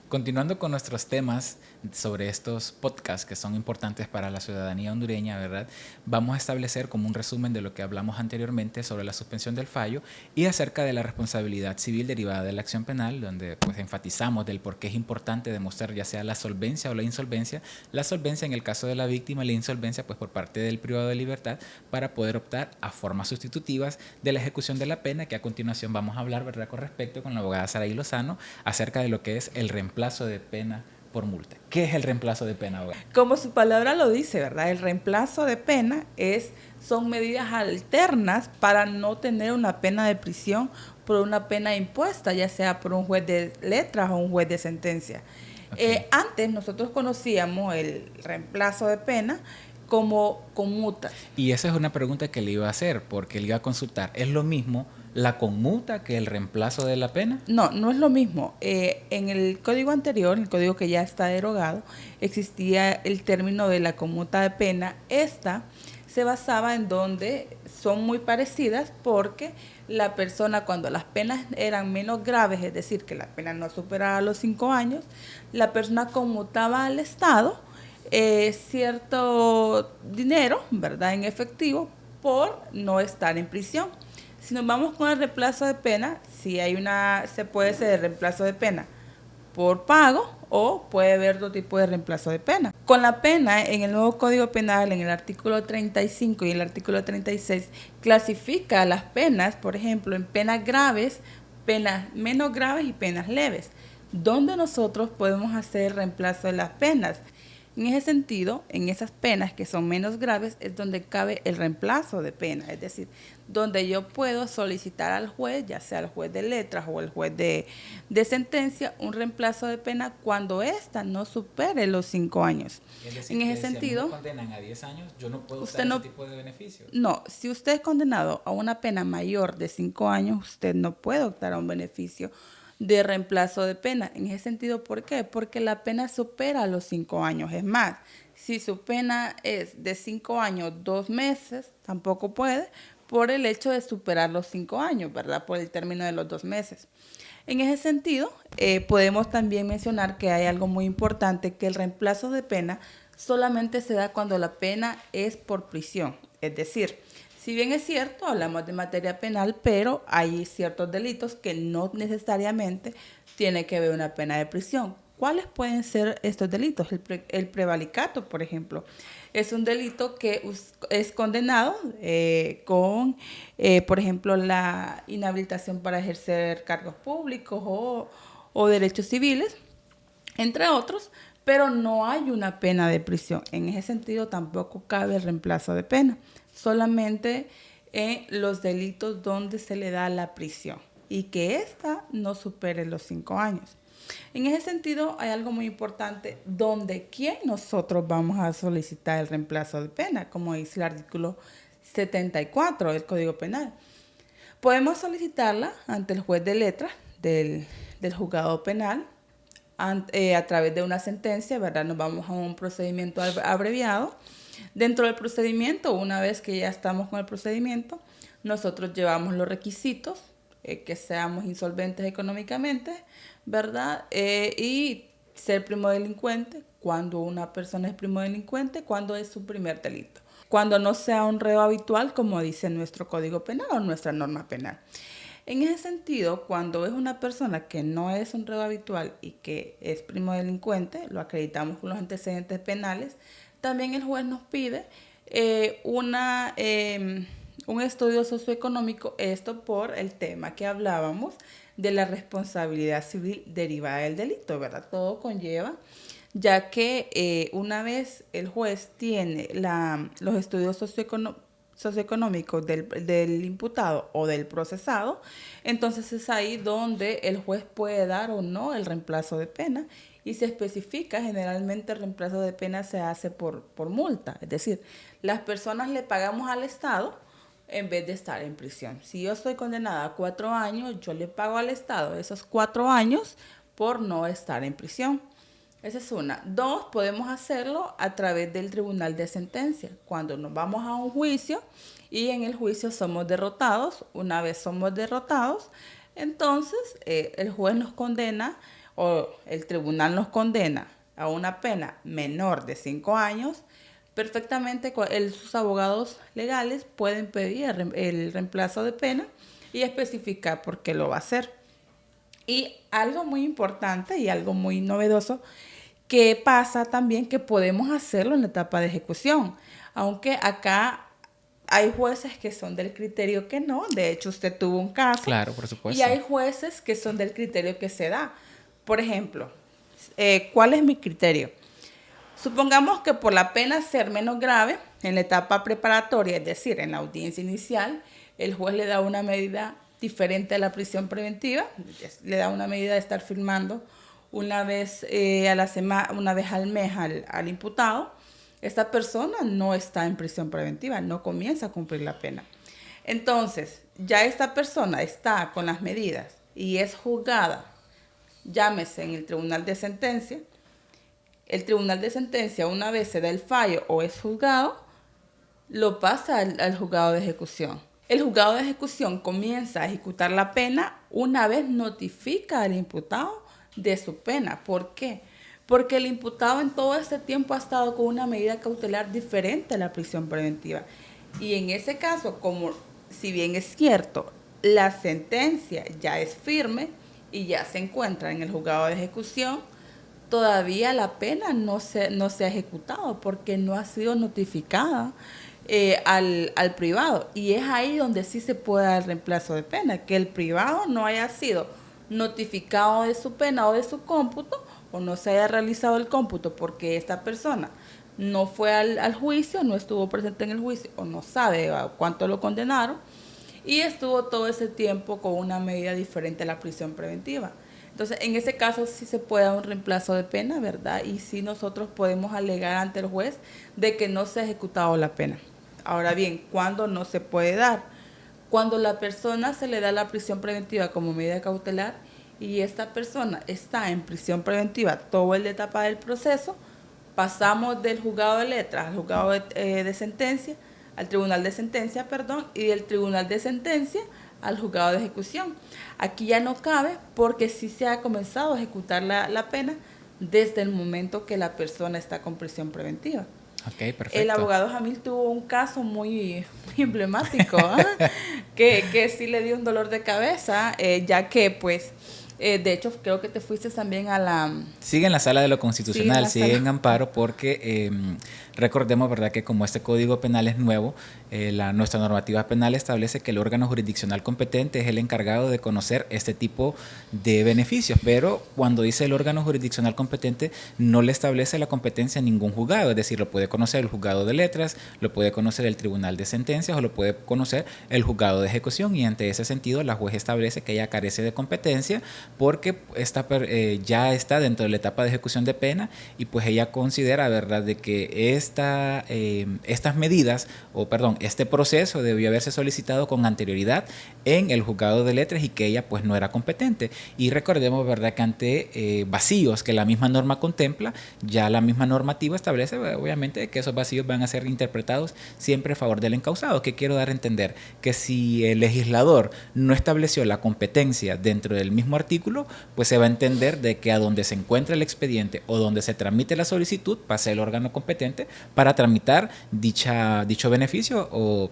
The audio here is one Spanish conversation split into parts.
Continuando con nuestros temas sobre estos podcasts que son importantes para la ciudadanía hondureña, ¿verdad? Vamos a establecer como un resumen de lo que hablamos anteriormente sobre la suspensión del fallo y acerca de la responsabilidad civil derivada de la acción penal, donde pues enfatizamos del por qué es importante demostrar ya sea la solvencia o la solvencia en el caso de la víctima y la insolvencia pues por parte del privado de libertad para poder optar a formas sustitutivas de la ejecución de la pena, que a continuación vamos a hablar, ¿verdad?, con respecto con la abogada Saraí Lozano acerca de lo que es el reemplazo de pena por multa. ¿Qué es el reemplazo de pena, abogada? Como su palabra lo dice, ¿verdad? El reemplazo de pena son medidas alternas para no tener una pena de prisión por una pena impuesta, ya sea por un juez de letras o un juez de sentencia. Okay. Antes nosotros conocíamos el reemplazo de pena como conmutas. Y esa es una pregunta que le iba a hacer, porque le iba a consultar. ¿Es lo mismo la conmuta que el reemplazo de la pena? No, no es lo mismo. En el código anterior, el código que ya está derogado, existía el término de la conmuta de pena. Esta se basaba en donde son muy parecidas porque la persona, cuando las penas eran menos graves, es decir, que la pena no superaba los 5 años, la persona conmutaba al Estado cierto dinero, ¿verdad?, en efectivo, por no estar en prisión. Si nos vamos con el reemplazo de pena, se puede hacer el reemplazo de pena por pago o puede haber otro tipo de reemplazo de pena. Con la pena, en el nuevo Código Penal, en el artículo 35 y el artículo 36, clasifica las penas, por ejemplo, en penas graves, penas menos graves y penas leves, donde nosotros podemos hacer reemplazo de las penas. En ese sentido, en esas penas que son menos graves es donde cabe el reemplazo de pena, es decir, donde yo puedo solicitar al juez, ya sea el juez de letras o el juez de sentencia, un reemplazo de pena cuando ésta no supere los 5 años. Es decir, En que ese si a mí me sentido, condenan a 10 años, yo no puedo optar usted a ese no, tipo de beneficios. no, si usted es condenado a una pena mayor de 5 años, usted no puede optar a un beneficio de reemplazo de pena. En ese sentido, ¿por qué? Porque la pena supera los 5 años. Es más, si su pena es de 5 años, 2 meses, tampoco puede, por el hecho de superar los 5 años, ¿verdad? Por el término de los 2 meses. En ese sentido, podemos también mencionar que hay algo muy importante, que el reemplazo de pena solamente se da cuando la pena es por prisión. Es decir, si bien es cierto, hablamos de materia penal, pero hay ciertos delitos que no necesariamente tiene que haber una pena de prisión. ¿Cuáles pueden ser estos delitos? El prevaricato, por ejemplo, es un delito que es condenado por ejemplo, la inhabilitación para ejercer cargos públicos o derechos civiles, entre otros, pero no hay una pena de prisión. En ese sentido, tampoco cabe el reemplazo de pena, solamente en los delitos donde se le da la prisión y que ésta no supere los 5 años. En ese sentido, hay algo muy importante, donde quién nosotros vamos a solicitar el reemplazo de pena, como dice el artículo 74 del Código Penal. Podemos solicitarla ante el juez de letras del juzgado penal a través de una sentencia, ¿verdad? Nos vamos a un procedimiento abreviado. Dentro del procedimiento, una vez que ya estamos con el procedimiento, nosotros llevamos los requisitos, que seamos insolventes económicamente, ¿verdad? Y ser primo delincuente, cuando una persona es primo delincuente, cuando es su primer delito. Cuando no sea un reo habitual, como dice nuestro Código Penal o nuestra norma penal. En ese sentido, cuando es una persona que no es un reo habitual y que es primo delincuente, lo acreditamos con los antecedentes penales, también el juez nos pide un estudio socioeconómico, esto por el tema que hablábamos de la responsabilidad civil derivada del delito, ¿verdad? Todo conlleva, ya que una vez el juez tiene los estudios socioeconómicos del imputado o del procesado, entonces es ahí donde el juez puede dar o no el reemplazo de pena y se especifica, generalmente el reemplazo de pena se hace por multa, es decir, las personas le pagamos al Estado en vez de estar en prisión. Si yo estoy condenada a 4 años, yo le pago al Estado esos 4 años por no estar en prisión. Esa es una. 2, podemos hacerlo a través del tribunal de sentencia. Cuando nos vamos a un juicio y en el juicio somos derrotados, una vez somos derrotados, entonces el juez nos condena o el tribunal nos condena a una pena menor de 5 años, perfectamente sus abogados legales pueden pedir el reemplazo de pena y especificar por qué lo va a hacer. Y algo muy importante y algo muy novedoso que pasa también que podemos hacerlo en la etapa de ejecución, aunque acá hay jueces que son del criterio que no. De hecho, usted tuvo un caso. Claro, por supuesto. Y hay jueces que son del criterio que se da. Por ejemplo, ¿cuál es mi criterio? Supongamos que por la pena ser menos grave, en la etapa preparatoria, es decir, en la audiencia inicial, el juez le da una medida diferente a la prisión preventiva, le da una medida de estar firmando una vez a la semana, una vez al mes al imputado. Esta persona no está en prisión preventiva, no comienza a cumplir la pena. Entonces, ya esta persona está con las medidas y es juzgada, llámese en el tribunal de sentencia. El tribunal de sentencia, una vez se da el fallo o es juzgado, lo pasa al juzgado de ejecución. El juzgado de ejecución comienza a ejecutar la pena una vez notifica al imputado de su pena. ¿Por qué? Porque el imputado en todo ese tiempo ha estado con una medida cautelar diferente a la prisión preventiva. Y en ese caso, como si bien es cierto, la sentencia ya es firme y ya se encuentra en el juzgado de ejecución, todavía la pena no se ha ejecutado porque no ha sido notificada al privado. Y es ahí donde sí se puede dar el reemplazo de pena, que el privado no haya sido notificado de su pena o de su cómputo, o no se haya realizado el cómputo porque esta persona no fue al juicio, no estuvo presente en el juicio o no sabe a cuánto lo condenaron y estuvo todo ese tiempo con una medida diferente a la prisión preventiva. Entonces, en ese caso sí se puede dar un reemplazo de pena, ¿verdad? Y sí nosotros podemos alegar ante el juez de que no se ha ejecutado la pena. Ahora bien, ¿cuándo no se puede dar? Cuando la persona se le da la prisión preventiva como medida cautelar y esta persona está en prisión preventiva todo el etapa del proceso, pasamos del juzgado de letras al juzgado de sentencia, al tribunal de sentencia, perdón, y del tribunal de sentencia al juzgado de ejecución. Aquí ya no cabe porque sí se ha comenzado a ejecutar la pena desde el momento que la persona está con prisión preventiva. Okay, perfecto. El abogado Jamil tuvo un caso muy emblemático, ¿eh? que sí le dio un dolor de cabeza, ya que pues, de hecho creo que te fuiste también a la... Sigue en la sala de lo constitucional, sigue en amparo porque recordemos, ¿verdad?, que como este Código Penal es nuevo, nuestra normativa penal establece que el órgano jurisdiccional competente es el encargado de conocer este tipo de beneficios, pero cuando dice el órgano jurisdiccional competente no le establece la competencia a ningún juzgado, es decir, lo puede conocer el juzgado de letras, lo puede conocer el tribunal de sentencias o lo puede conocer el juzgado de ejecución, y ante ese sentido la juez establece que ella carece de competencia porque ya está dentro de la etapa de ejecución de pena y pues ella considera, ¿verdad?, de que estas medidas, este proceso debió haberse solicitado con anterioridad en el juzgado de letras y que ella pues no era competente. Y recordemos, ¿verdad?, que ante vacíos que la misma norma contempla, ya la misma normativa establece, obviamente, que esos vacíos van a ser interpretados siempre a favor del encausado. ¿Qué quiero dar a entender? Que si el legislador no estableció la competencia dentro del mismo artículo, pues se va a entender de que a donde se encuentra el expediente o donde se tramite la solicitud pase el órgano competente para tramitar dicho beneficio o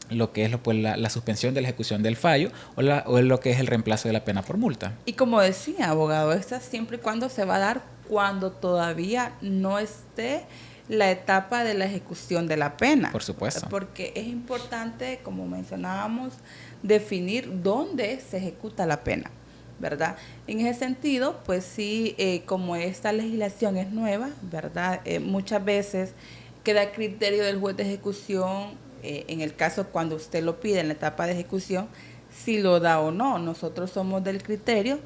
lo que es la suspensión de la ejecución del fallo o lo que es el reemplazo de la pena por multa. Y como decía, abogado, esta siempre y cuando se va a dar cuando todavía no esté la etapa de la ejecución de la pena. Por supuesto. Porque es importante, como mencionábamos, definir dónde se ejecuta la pena, ¿verdad? En ese sentido, pues sí, como esta legislación es nueva, ¿verdad? Muchas veces queda a criterio del juez de ejecución, en el caso cuando usted lo pide en la etapa de ejecución, si lo da o no. Nosotros somos del criterio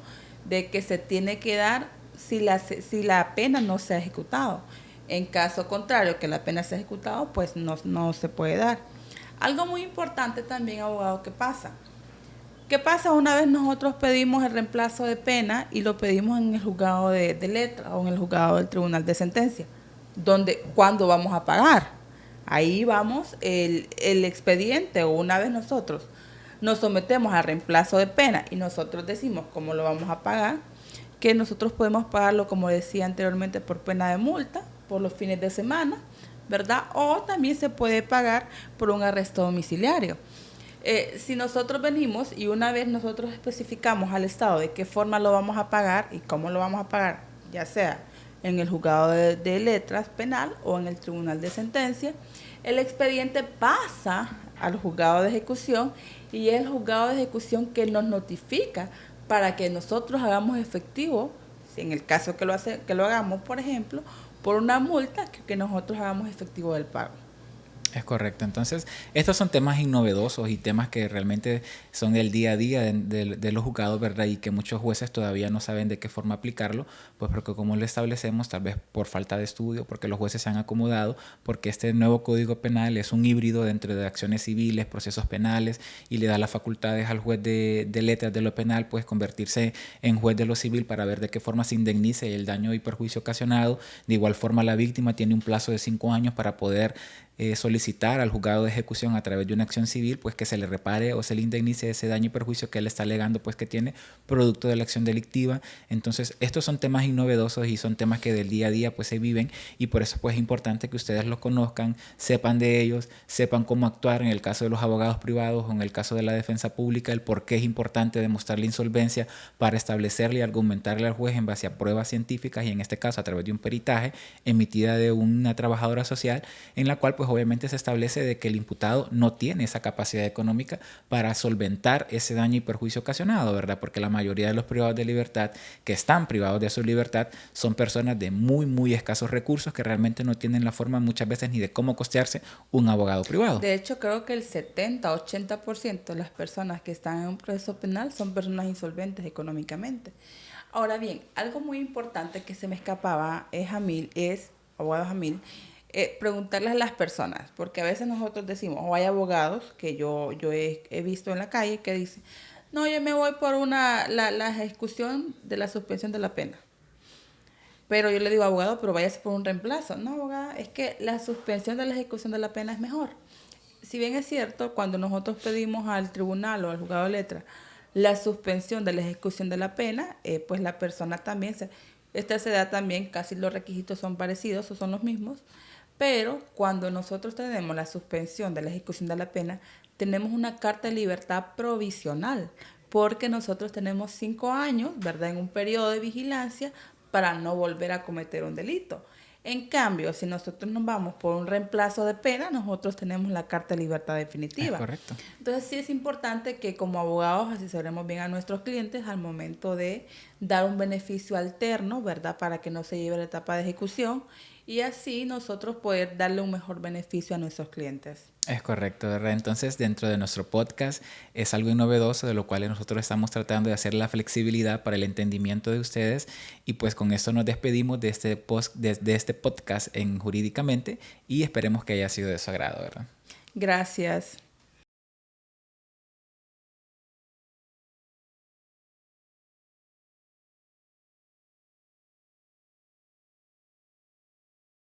de que se tiene que dar si la pena no se ha ejecutado. En caso contrario, que la pena se ha ejecutado, pues no se puede dar. Algo muy importante también, abogado, ¿qué pasa? ¿Qué pasa una vez nosotros pedimos el reemplazo de pena y lo pedimos en el juzgado de letra o en el juzgado del tribunal de sentencia? ¿Cuándo vamos a pagar? Ahí vamos el expediente, o una vez nosotros nos sometemos a reemplazo de pena y nosotros decimos cómo lo vamos a pagar, que nosotros podemos pagarlo, como decía anteriormente, por pena de multa, por los fines de semana, ¿verdad? O también se puede pagar por un arresto domiciliario. Si nosotros venimos y una vez nosotros especificamos al Estado de qué forma lo vamos a pagar y cómo lo vamos a pagar, ya sea en el juzgado de letras penal o en el tribunal de sentencia, el expediente pasa al juzgado de ejecución y es el juzgado de ejecución que nos notifica para que nosotros hagamos efectivo, en el caso que lo hagamos, por ejemplo, por una multa, que nosotros hagamos efectivo del pago. Es correcto. Entonces, estos son temas innovedosos y temas que realmente son del día a día de los juzgados, ¿verdad? Y que muchos jueces todavía no saben de qué forma aplicarlo, pues porque como lo establecemos, tal vez por falta de estudio, porque los jueces se han acomodado, porque este nuevo Código Penal es un híbrido dentro de acciones civiles, procesos penales, y le da las facultades al juez de letras de lo penal, pues convertirse en juez de lo civil para ver de qué forma se indemnice el daño y perjuicio ocasionado. De igual forma, la víctima tiene un plazo de 5 años para poder solicitar al juzgado de ejecución a través de una acción civil, pues que se le repare o se le indemnice ese daño y perjuicio que él está alegando, pues que tiene producto de la acción delictiva. Entonces, estos son temas innovedosos y son temas que del día a día pues se viven, y por eso pues es importante que ustedes los conozcan, sepan de ellos, sepan cómo actuar en el caso de los abogados privados o en el caso de la defensa pública, el por qué es importante demostrar la insolvencia para establecerle y argumentarle al juez en base a pruebas científicas, y en este caso a través de un peritaje emitida de una trabajadora social, en la cual pues obviamente se establece de que el imputado no tiene esa capacidad económica para solventar ese daño y perjuicio ocasionado, ¿verdad? Porque la mayoría de los privados de libertad que están privados de su libertad son personas de muy escasos recursos que realmente no tienen la forma muchas veces ni de cómo costearse un abogado privado. De hecho, creo que el 70-80% de las personas que están en un proceso penal son personas insolventes económicamente. Ahora bien, algo muy importante que se me escapaba abogado Jamil, preguntarles a las personas, porque a veces nosotros decimos, o hay abogados que yo he visto en la calle que dicen, no, yo me voy por la ejecución de la suspensión de la pena. Pero yo le digo, abogado, pero váyase por un reemplazo. No, abogada, es que la suspensión de la ejecución de la pena es mejor. Si bien es cierto, cuando nosotros pedimos al tribunal o al juzgado de letras la suspensión de la ejecución de la pena, pues la persona también, esta se da también, casi los requisitos son parecidos o son los mismos, pero cuando nosotros tenemos la suspensión de la ejecución de la pena, tenemos una carta de libertad provisional, porque nosotros tenemos 5 años, ¿verdad?, en un periodo de vigilancia para no volver a cometer un delito. En cambio, si nosotros nos vamos por un reemplazo de pena, nosotros tenemos la carta de libertad definitiva. Es correcto. Entonces sí es importante que como abogados asesoremos bien a nuestros clientes al momento de dar un beneficio alterno, ¿verdad?, para que no se lleve la etapa de ejecución, y así nosotros poder darle un mejor beneficio a nuestros clientes. Es correcto, ¿verdad? Entonces, dentro de nuestro podcast es algo novedoso, de lo cual nosotros estamos tratando de hacer la flexibilidad para el entendimiento de ustedes, y pues con esto nos despedimos de este podcast en Jurídicamente, y esperemos que haya sido de su agrado, ¿verdad? Gracias.